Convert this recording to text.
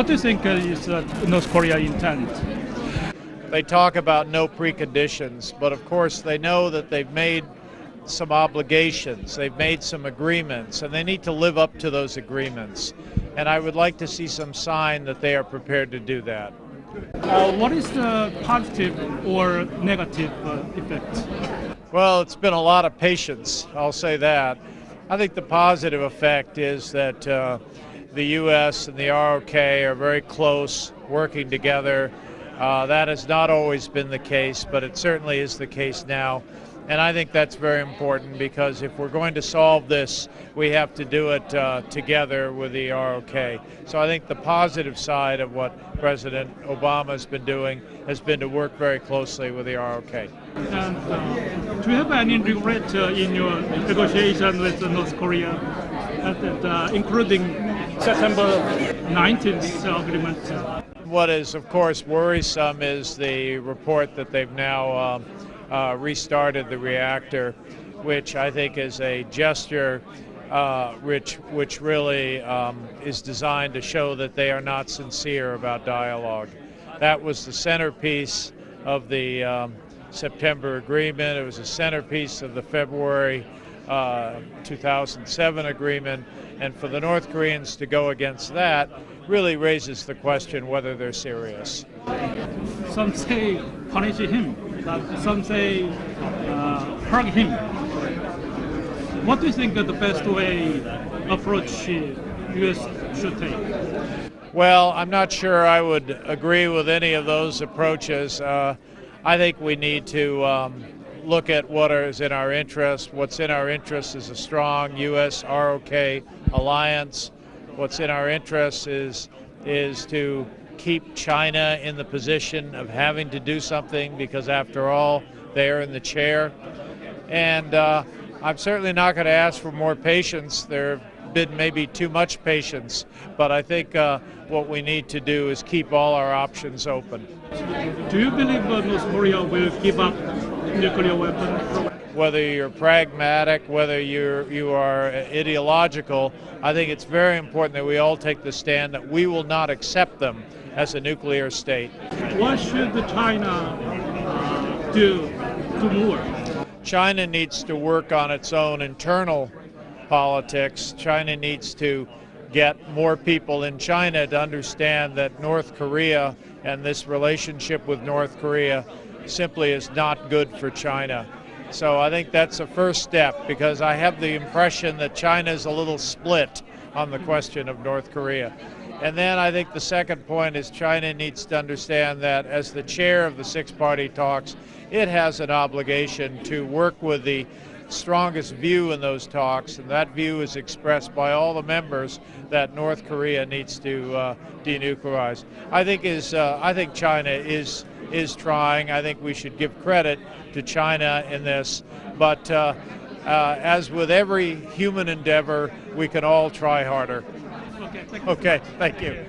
What do you think is North Korea intent? They talk about no preconditions, but of course they know that they've made some obligations, they've made some agreements, and they need to live up to those agreements. And I would like to see some sign that they are prepared to do that. What is the positive or negative effect? Well, it's been a lot of patience, I'll say that. I think the positive effect is that the U.S. and the ROK are very close, working together. That has not always been the case, but it certainly is the case now. And I think that's very important because if we're going to solve this, we have to do it together with the ROK. So I think the positive side of what President Obama has been doing has been to work very closely with the ROK. And do you have any regret in your negotiation with North Korea, including September 19th agreement? What is, of course, worrisome is the report that they've now restarted the reactor, which I think is a gesture which really is designed to show that they are not sincere about dialogue. That was the centerpiece of the September agreement. It was a centerpiece of the February 2007 agreement, and for the North Koreans to go against that really raises the question whether they're serious. Some say punish him, but some say hug him. What do you think the best way approach U.S. should take? Well, I'm not sure I would agree with any of those approaches. I think we need to look at what is in our interest. What's in our interest is a strong U.S.-ROK alliance. What's in our interest is to keep China in the position of having to do something because, after all, they're in the chair. And I'm certainly not going to ask for more patience. There have been maybe too much patience, but I think what we need to do is keep all our options open. Do you believe North Korea will give up nuclear weapons? Whether you're pragmatic, whether you are ideological, I think it's very important that we all take the stand that we will not accept them as a nuclear state. What should China do more? China needs to work on its own internal politics. China needs to get more people in China to understand that North Korea and this relationship with North Korea simply is not good for China. So I think that's a first step, because I have the impression that China is a little split on the question of North Korea. And then I think the second point is China needs to understand that as the chair of the six-party talks, it has an obligation to work with the strongest view in those talks, and that view is expressed by all the members that North Korea needs to denuclearize. I think China is trying. I think we should give credit to China in this, but as with every human endeavor, we can all try harder. Okay, thank you. Okay, thank you.